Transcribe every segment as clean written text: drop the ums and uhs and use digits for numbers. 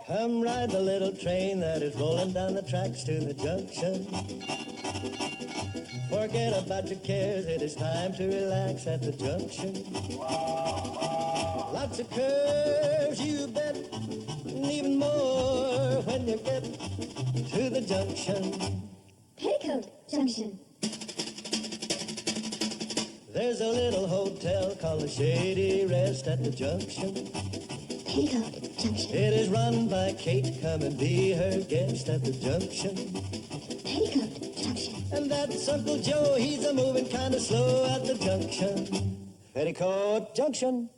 Come ride the little train that is rolling down the tracks to the junction. Forget about your cares, it is time to relax at the junction. Lots of curves, you bet, and even more when you get to the junction. Petticoat Junction. There's a little hotel called the Shady Rest at the junction. Petticoat Junction. It is run by Kate, come and be her guest at the junction. Petticoat Junction. And that's Uncle Joe, he's a moving kind of slow at the junction. Petticoat Junction.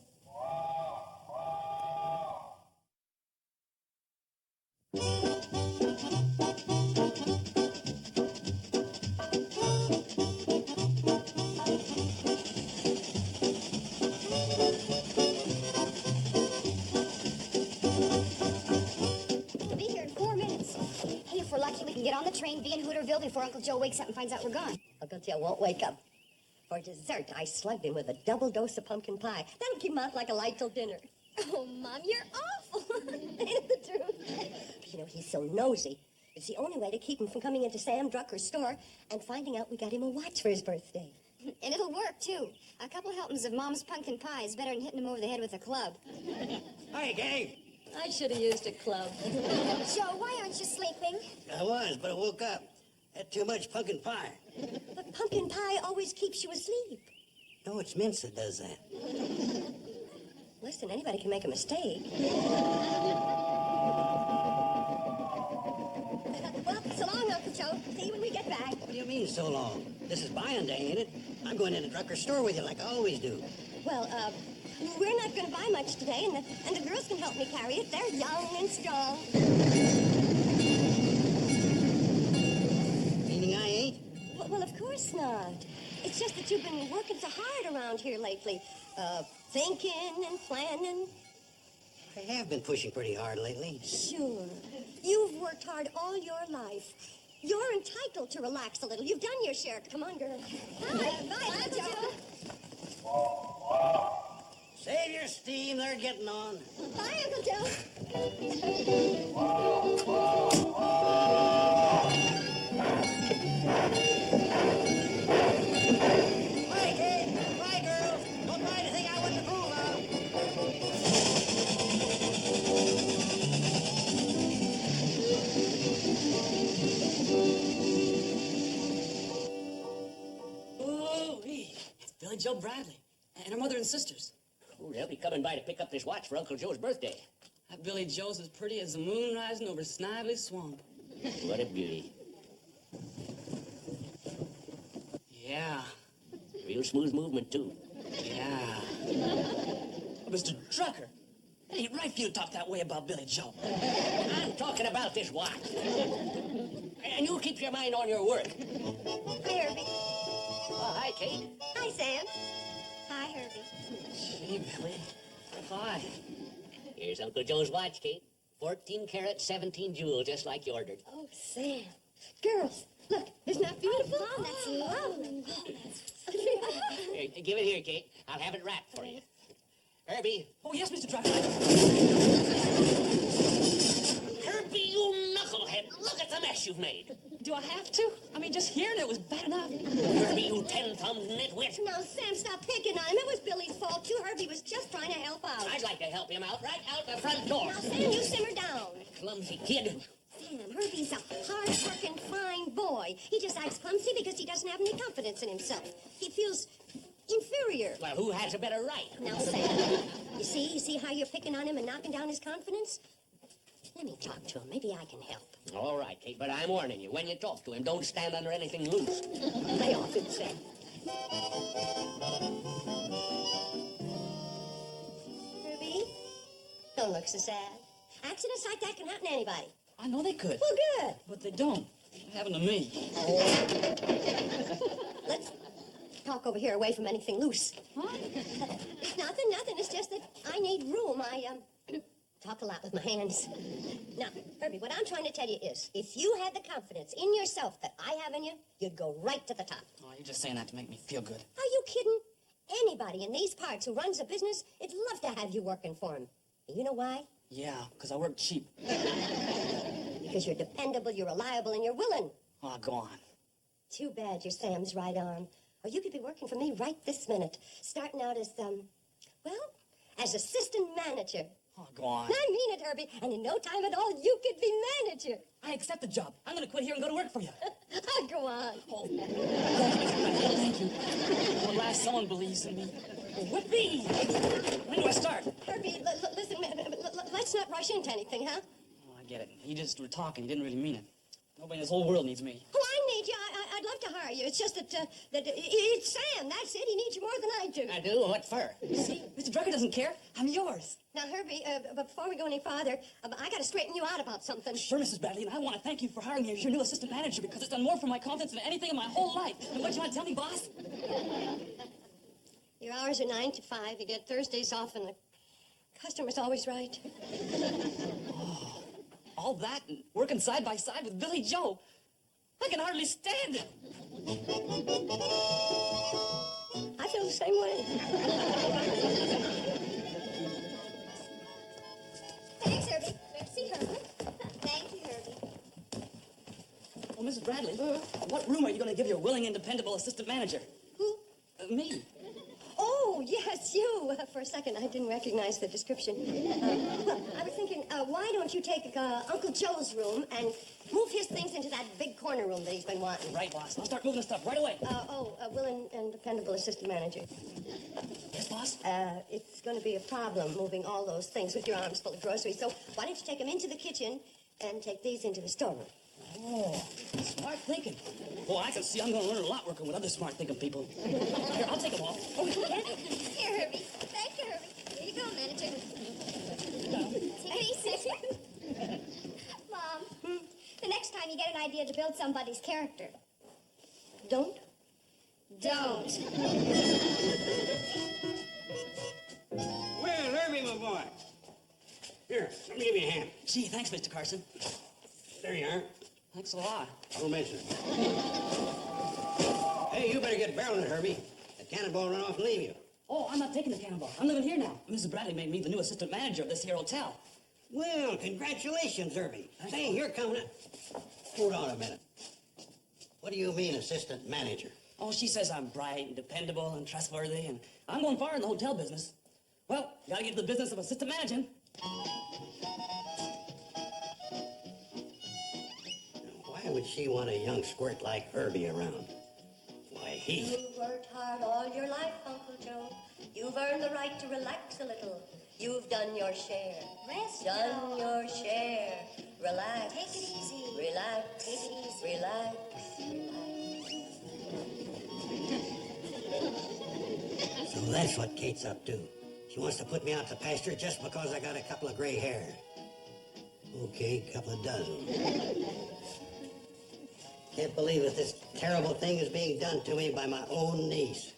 Get on the train, be in Hooterville before Uncle Joe wakes up and finds out we're gone. Uncle Joe won't wake up. For dessert, I slugged him with a double dose of pumpkin pie. That'll keep him out like a light till dinner. Oh, Mom, you're awful. Ain't it the truth? You know, he's so nosy. It's the only way to keep him from coming into Sam Drucker's store and finding out we got him a watch for his birthday. And it'll work, too. A couple of helpings of Mom's pumpkin pie is better than hitting him over the head with a club. Hi, gang. I should have used a club. Joe, why aren't you sleeping? I was, but I woke up. Had too much pumpkin pie. But pumpkin pie always keeps you asleep. No, it's mince that does that. Listen, anybody can make a mistake. Well, so long, Uncle Joe. See you when we get back. What do you mean, so long? This is buying day, ain't it? I'm going into Drucker's store with you like I always do. Well, we're not going to buy much today, and the girls can help me carry it. They're young and strong. Meaning I ain't? Well, of course not. It's just that you've been working so hard around here lately. Thinking and planning. I have been pushing pretty hard lately. Sure. You've worked hard all your life. You're entitled to relax a little. You've done your share. Come on, girl. Bye, Uncle Joe. Save your steam, they're getting on. Bye, Uncle Joe. Hi, kid. Hi, girls. Don't buy anything I wouldn't approve of. Oh, it's Billy Joe Bradley and her mother and sisters. Oh, they'll be coming by to pick up this watch for Uncle Joe's birthday. That Billy Joe's as pretty as the moon rising over Snively Swamp. What a beauty. Yeah. Real smooth movement, too. Yeah. Oh, Mr. Drucker, it ain't right for you to talk that way about Billy Joe. I'm talking about this watch. And you keep your mind on your work. Hi, Herbie. Oh, hi, Kate. Hi, Sam. Hi, Herbie. Gee, Billy. Hi. Here's Uncle Joe's watch, Kate. 14 karat, 17 jewels, just like you ordered. Oh, Sam. Girls, look, isn't that beautiful? Oh, that's lovely. Here, give it here, Kate. I'll have it wrapped for you. Herbie. Oh, yes, Mr. Drucker. Herbie, you knucklehead. Look at the mess you've made. Do I have to? I mean, just hearing it was bad enough. Herbie, you 10-thumbed nitwit. Now, Sam, stop picking on him. It was Billy's fault, too. Herbie was just trying to help out. I'd like to help him out right out the front door. Now, Sam, you simmer down. Clumsy kid. Sam, Herbie's a hard-working, fine boy. He just acts clumsy because he doesn't have any confidence in himself. He feels inferior. Well, who has a better right? Now, Sam, you see how you're picking on him and knocking down his confidence? Let me talk to him. Maybe I can help. All right, Kate, but I'm warning you. When you talk to him, don't stand under anything loose. Lay off it, Sam. Herbie, don't look so sad. Accidents like that can happen to anybody. I know they could. Well, good. But they don't. It happened to me. Let's talk over here away from anything loose. Huh? Nothing. It's just that I need room. I talk a lot with my hands. Now, Herbie, what I'm trying to tell you is, if you had the confidence in yourself that I have in you, you'd go right to the top. Oh, you're just saying that to make me feel good. Are you kidding? Anybody in these parts who runs a business, would love to have you working for him. You know why? Yeah, because I work cheap. Because you're dependable, you're reliable, and you're willing. Oh, go on. Too bad you're Sam's right arm. Or you could be working for me right this minute. Starting out as, as assistant manager. Oh, go on. I mean it, Herbie. And in no time at all, you could be manager. I accept the job. I'm going to quit here and go to work for you. Oh, go on. Oh, thank you. At last, someone believes in me. Whippy! When do I start? Herbie, listen, let's not rush into anything, huh? Oh, I get it. You just were talking. You didn't really mean it. Nobody in this whole world needs me. Oh, I need you. I'd love to hire you. It's just that it's Sam. That's it. He needs you more than I do. I do? What for? See, Mr. Drucker doesn't care. I'm yours. Now, Herbie, before we go any farther, I got to straighten you out about something. Sure, Mrs. Bradley, and I want to thank you for hiring me as your new assistant manager because it's done more for my confidence than anything in my whole life. And what you want to tell me, boss? Your hours are 9 to 5. You get Thursdays off, and the customer's always right. All that and working side by side with Billy Joe. I can hardly stand it. I feel the same way. Thanks, Herbie. Merci, Herbie. Thank you, Herbie. Well, Mrs. Bradley, what room are you going to give your willing and dependable assistant manager? Who? Me. Oh, yes, you. For a second, I didn't recognize the description. I was thinking, why don't you take Uncle Joe's room and move his things into that big corner room that he's been wanting? Right, boss. I'll start moving the stuff right away. Willing and dependable assistant manager. Yes, boss? It's going to be a problem moving all those things with your arms full of groceries. So why don't you take them into the kitchen and take these into the storeroom? Oh, smart thinking. Well, I can see I'm going to learn a lot working with other smart thinking people. Here, I'll take them all. Oh, Here, Herbie. Thank you, Herbie. Here you go, manager. Take it easy. Mom, the next time you get an idea to build somebody's character, Don't? don't. Well, Herbie, my boy. Here, let me give you a hand. gee, thanks, Mr. Carson. There you are. Thanks a lot. Don't mention it. Hey, you better get barreling it, Herbie. The cannonball run off and leave you. Oh, I'm not taking the cannonball. I'm living here now. Mrs. Bradley made me the new assistant manager of this here hotel. Well, congratulations, Herbie. Say, you're coming up. Hold on a minute. What do you mean, assistant manager? Oh, she says I'm bright and dependable and trustworthy, and I'm going far in the hotel business. Well, gotta get to the business of assistant managing. Why would she want a young squirt like Herbie around? Why, he... You've worked hard all your life, Uncle Joe. You've earned the right to relax a little. You've done your share. Rest, Done Joe. your share. Relax. Take it easy. Relax. Take it easy. Relax. So that's what Kate's up to. She wants to put me out to pasture just because I got a couple of gray hairs. Okay, couple of dozen. Can't believe that this terrible thing is being done to me by my own niece.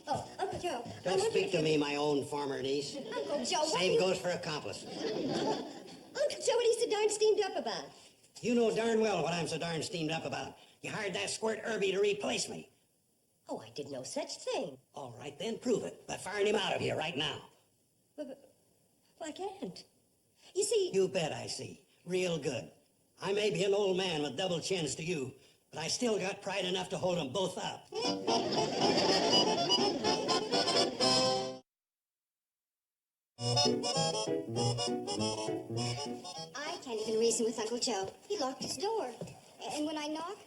Oh, Uncle Joe. Don't speak to me, my own former niece. Uncle Joe, what Same goes for accomplice. Uncle Joe, what are you so darn steamed up about? You know darn well what I'm so darn steamed up about. You hired that squirt Herbie to replace me. Oh, I did no such thing. All right, then prove it by firing him out of here right now. Well, I can't. You see... You bet I see. Real good. I may be an old man with double chins to you, but I still got pride enough to hold them both up. I can't even reason with Uncle Joe. He locked his door. And when I knock,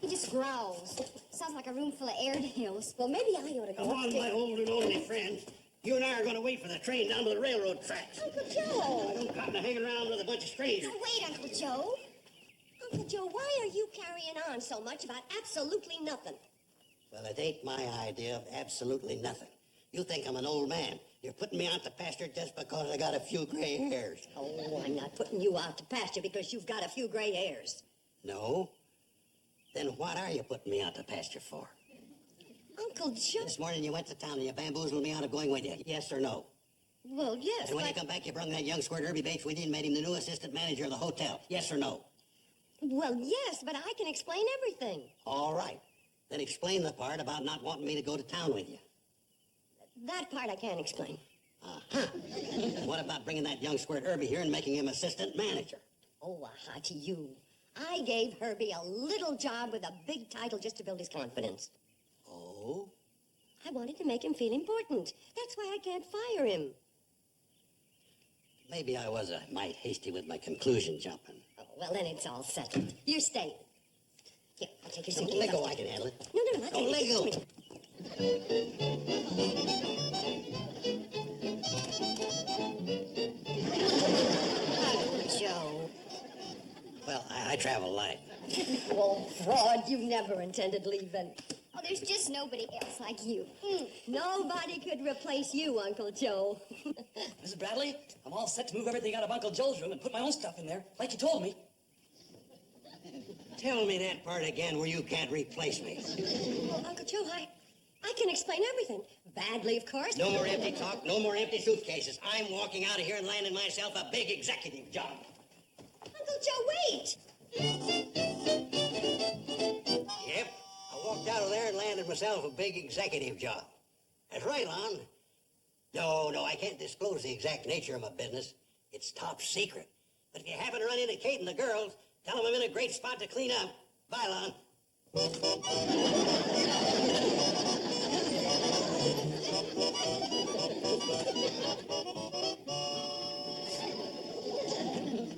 he just growls. Sounds like a room full of airedales. Well, maybe I ought to go Come on, my old and only friend. You and I are going to wait for the train down to the railroad tracks. Uncle Joe! I don't cotton to hanging around with a bunch of strangers. Now, wait, Uncle Joe. Uncle Joe, why are you carrying on so much about absolutely nothing? Well, it ain't my idea of absolutely nothing. You think I'm an old man. You're putting me out to pasture just because I got a few gray hairs. Oh, I'm not putting you out to pasture because you've got a few gray hairs. No? Then what are you putting me out to pasture for? Uncle Joe... This morning you went to town and you bamboozled me out of going with you. Yes or no? Well, yes, And when you but... come back, you brung that young squirt Herbie Bates with you and made him the new assistant manager of the hotel. Yes or no? Well, yes, but I can explain everything. All right. Then explain the part about not wanting me to go to town with you. That part I can't explain. Huh. What about bringing that young squirt Herbie here and making him assistant manager? Oh, aha to you. I gave Herbie a little job with a big title just to build his confidence. Oh? I wanted to make him feel important. That's why I can't fire him. Maybe I was a mite hasty with my conclusion jumping. Oh, well, then it's all settled. You're staying. Here, I'll take your Don't suitcase. let go, I can handle it. No, not Don't let go. Oh, Joe. Well, I travel light. Oh, fraud, you never intended leaving. Oh, there's just nobody else like you. Nobody could replace you, Uncle Joe. Mrs. Bradley, I'm all set to move everything out of Uncle Joe's room and put my own stuff in there, like you told me. Tell me that part again where you can't replace me. Well, Uncle Joe, I can explain everything. Badly, of course. No more empty talk, no more empty suitcases. I'm walking out of here and landing myself a big executive job. Uncle Joe, wait! Yep, I walked out of there and landed myself a big executive job. That's right, Lon. No, I can't disclose the exact nature of my business. It's top secret. But if you happen to run into Kate and the girls, tell them I'm in a great spot to clean up. Bye, Lon.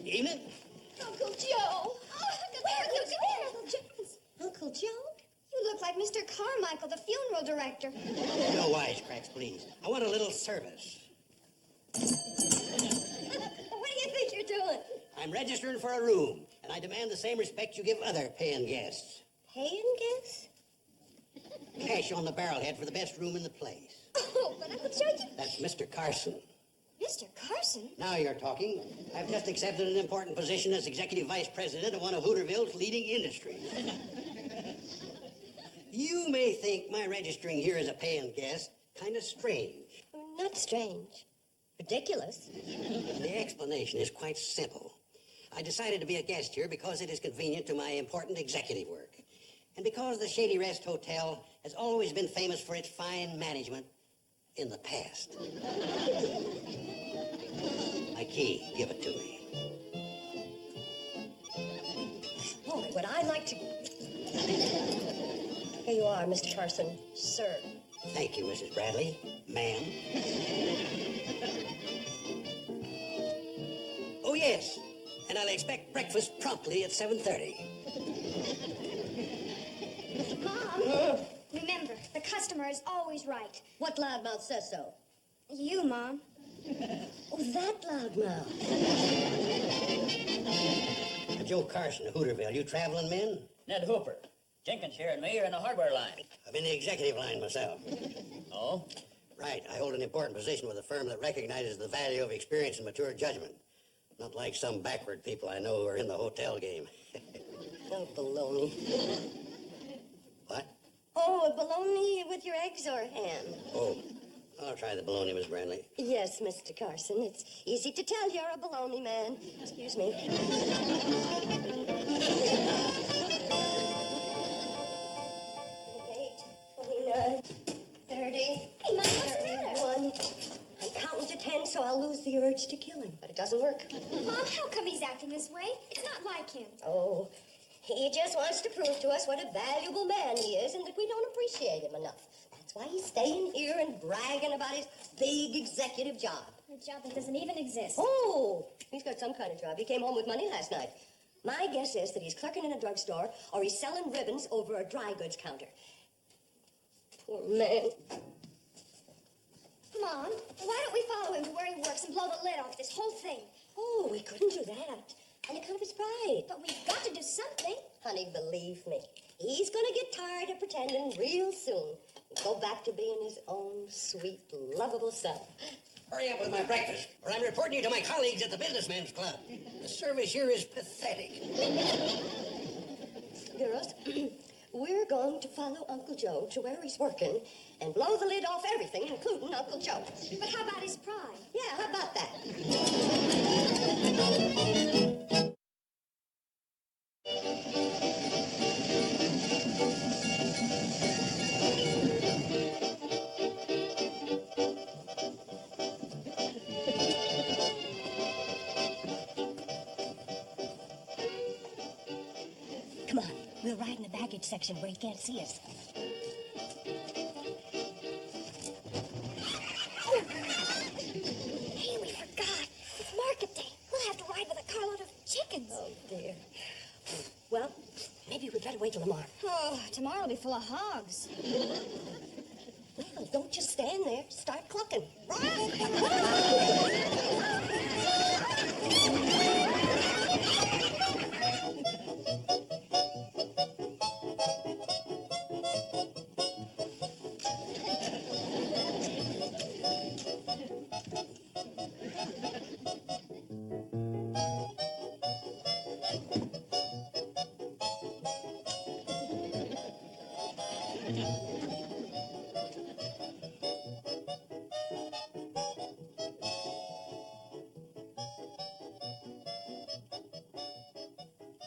Evening. Uncle Joe. Uncle Joe? You look like Mr. Carmichael, the funeral director. No wisecracks, please. I want a little service. What do you think you're doing? I'm registering for a room, and I demand the same respect you give other paying guests. Paying guests? Cash on the barrelhead for the best room in the place. Oh, but Uncle Joe, you... That's Mr. Carson. Mr. Carson? Now you're talking. I've just accepted an important position as executive vice president of one of Hooterville's leading industries. You may think my registering here as a paying guest kind of strange. Not strange. Ridiculous. The explanation is quite simple. I decided to be a guest here because it is convenient to my important executive work. And because the Shady Rest Hotel has always been famous for its fine management in the past. My key, give it to me. Boy, would I like to... Here you are, Mr. Carson. Sir. Thank you, Mrs. Bradley. Ma'am. Oh, yes. And I'll expect breakfast promptly at 7:30. Mom, remember, the customer is always right. What loudmouth says so? You, Mom. Oh, that loudmouth. Joe Carson of Hooterville. You traveling men? Ned Hooper. Jenkins here and me are in the hardware line. I'm in the executive line myself. Oh? Right. I hold an important position with a firm that recognizes the value of experience and mature judgment. Not like some backward people I know who are in the hotel game. Oh, baloney. What? Oh, a baloney with your eggs or ham? Oh, I'll try the bologna, Miss Bradley. Yes, Mr. Carson. It's easy to tell you're a baloney man. Excuse me. 29, 30. Hey, Mom, what's the matter? 31. I'm counting to 10, so I'll lose the urge to kill him, but it doesn't work. Mom, how come he's acting this way? It's not like him. Oh, he just wants to prove to us what a valuable man he is and that we don't appreciate him enough. That's why he's staying here and bragging about his big executive job. A job that doesn't even exist. Oh, he's got some kind of job. He came home with money last night. My guess is that he's clerking in a drugstore or he's selling ribbons over a dry goods counter. Poor man. Mom, why don't we follow him to where he works and blow the lid off this whole thing? Oh, we couldn't do that. On account of his pride. But we've got to do something. Honey, believe me, he's gonna get tired of pretending real soon. And go back to being his own sweet, lovable self. Hurry up with my breakfast, or I'm reporting you to my colleagues at the Businessmen's Club. The service here is pathetic. Girls, we're going to follow Uncle Joe to where he's working and blow the lid off everything, including Uncle Joe. But how about his pride? Yeah, how about that? baggage section where he can't see us. Hey, we forgot. It's market day. We'll have to ride with a carload of chickens. Oh, dear. Well, maybe we better wait till tomorrow. Oh, tomorrow will be full of hogs. Well, don't just stand there. Start clucking.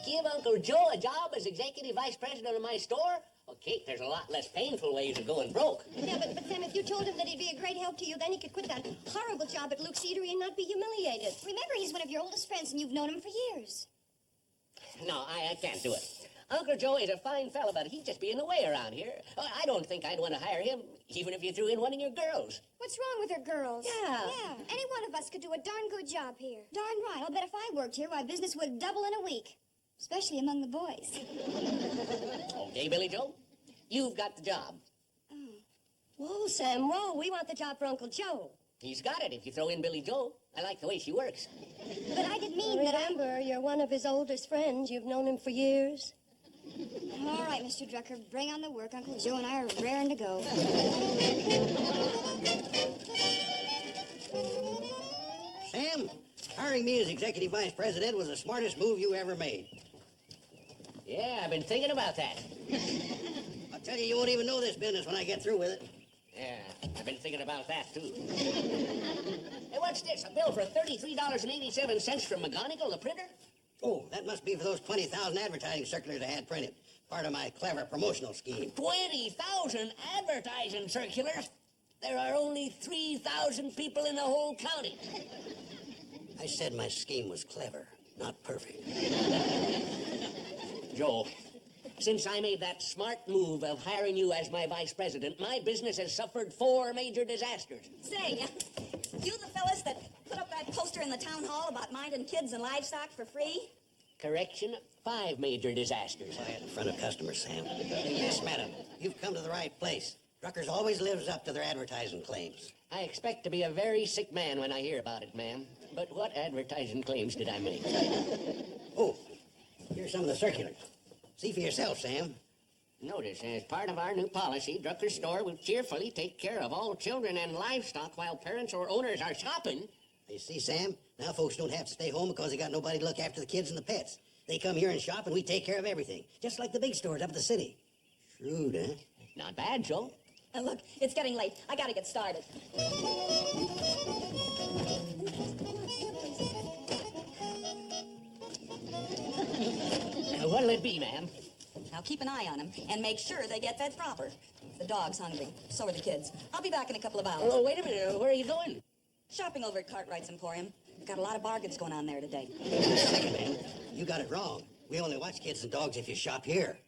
Give Uncle Joe a job as executive vice president of my store? Well, Kate, there's a lot less painful ways of going broke. Yeah, but Sam, if you told him that he'd be a great help to you, then he could quit that horrible job at Luke's Eatery and not be humiliated. Remember, he's one of your oldest friends, and you've known him for years. No, I can't do it. Uncle Joe is a fine fella, but he'd just be in the way around here. I don't think I'd want to hire him, even if you threw in one of your girls. What's wrong with her girls? Yeah. Yeah, any one of us could do a darn good job here. Darn right. I'll bet if I worked here, my business would double in a week. Especially among the boys. Okay, Billy Joe, you've got the job. Whoa, Sam, whoa. We want the job for Uncle Joe. He's got it if you throw in Billy Joe. I like the way she works. But I didn't mean that I... Remember, you're one of his oldest friends. You've known him for years. All right, Mr. Drucker, bring on the work. Uncle Joe and I are raring to go. Sam, hiring me as executive vice president was the smartest move you ever made. Yeah, I've been thinking about that. I'll tell you, you won't even know this business when I get through with it. Yeah, I've been thinking about that, too. Hey, what's this? A bill for $33.87 from McGonigal, the printer? Oh, that must be for those 20,000 advertising circulars I had printed. Part of my clever promotional scheme. 20,000 advertising circulars? There are only 3,000 people in the whole county. I said my scheme was clever, not perfect. Joe, since I made that smart move of hiring you as my vice president, my business has suffered 4 major disasters. Say, you the fellas that put up that poster in the town hall about minding kids and livestock for free? Correction, 5 major disasters. Quiet in front of customers, Sam. Yes, madam. You've come to the right place. Drucker's always lives up to their advertising claims. I expect to be a very sick man when I hear about it, ma'am. But what advertising claims did I make? Oh, here's some of the circulars. See for yourself, Sam. Notice, as part of our new policy, Drucker's store will cheerfully take care of all children and livestock while parents or owners are shopping. You see, Sam, now folks don't have to stay home because they got nobody to look after the kids and the pets. They come here and shop and we take care of everything, just like the big stores up at the city. Shrewd, huh? Not bad, Joe. And look, it's getting late. I gotta get started. What'll it be, ma'am? Now keep an eye on them and make sure they get fed proper. The dog's hungry. So are the kids. I'll be back in a couple of hours. Oh, wait a minute. Where are you going? Shopping over at Cartwright's Emporium. Got a lot of bargains going on there today. Second, man, you got it wrong. We only watch kids and dogs if you shop here.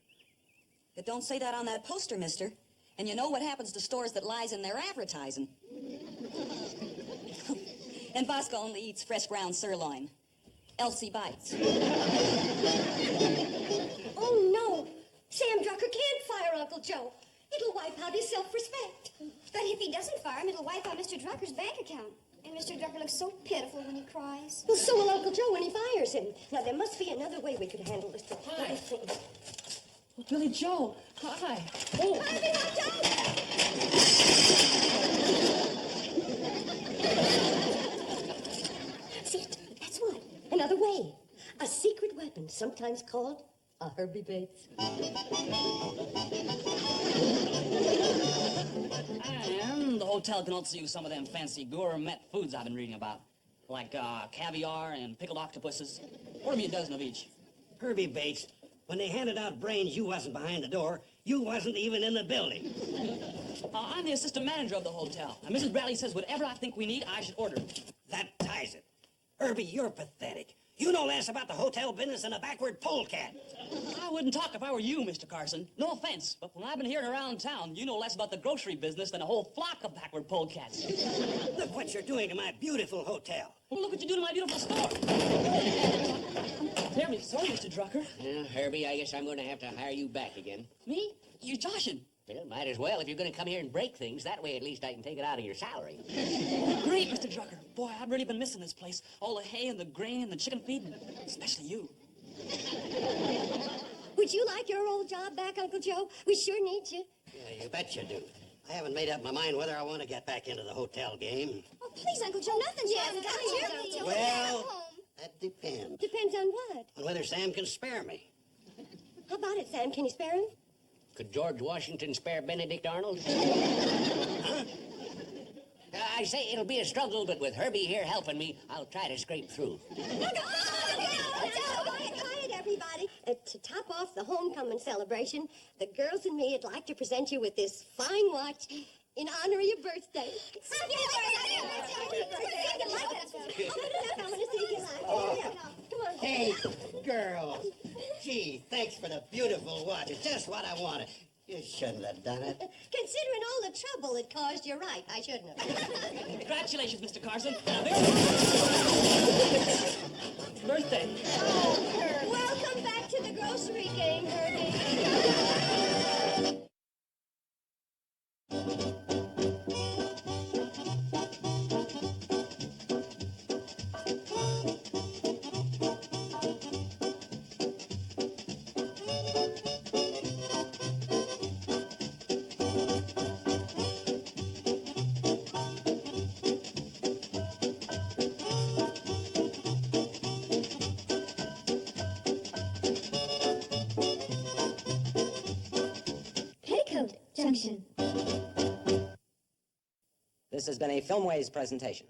But don't say that on that poster, mister. And you know what happens to stores that lies in their advertising. And Bosco only eats fresh ground sirloin. Elsie bites. Oh, no. Sam Drucker can't fire Uncle Joe. It'll wipe out his self-respect. But if he doesn't fire him, it'll wipe out Mr. Drucker's bank account. And Mr. Drucker looks so pitiful when he cries. Well, so will Uncle Joe when he fires him. Now, there must be another way we could handle this. Hi. Billy Joe, hi. Oh. See, that's one. Another way. A secret weapon, sometimes called a Herbie Bates. And the hotel can also use some of them fancy gourmet foods I've been reading about. Like caviar and pickled octopuses. Order me a dozen of each. Herbie Bates, when they handed out brains, you wasn't behind the door. You wasn't even in the building. I'm the assistant manager of the hotel. And Mrs. Bradley says whatever I think we need, I should order. That ties it. Herbie, you're pathetic. You know less about the hotel business than a backward polecat. I wouldn't talk if I were you, Mr. Carson. No offense, but when I've been hearing around town, you know less about the grocery business than a whole flock of backward polecats. Look what you're doing to my beautiful hotel. Well, look what you do to my beautiful store. Terribly sorry, Mr. Drucker. Well, Herbie, I guess I'm going to have to hire you back again. Me? You're joshing. Well, might as well if you're going to come here and break things. That way, at least I can take it out of your salary. Great, Mr. Drucker. Boy, I've really been missing this place. All the hay and the grain and the chicken feed, and especially you. Would you like your old job back, Uncle Joe? We sure need you. Yeah, you bet you do. I haven't made up my mind whether I want to get back into the hotel game. Oh, please, Uncle Joe, nothing's wrong. Come here. Well, that depends. Depends on what? On whether Sam can spare me. How about it, Sam? Can you spare him? Could George Washington spare Benedict Arnold? I say it'll be a struggle, but with Herbie here helping me, I'll try to scrape through. Quiet, everybody. To top off the homecoming celebration, the girls and me would like to present you with this fine watch in honor of your birthday. Come on. Hey, girls. Gee, thanks for the beautiful watch. It's just what I wanted. You shouldn't have done it. Considering all the trouble it caused, you're right. I shouldn't have. Congratulations, Mr. Carson. Birthday. Welcome back to the grocery game, Herbie. Petticoat Junction. This has been a Filmways presentation.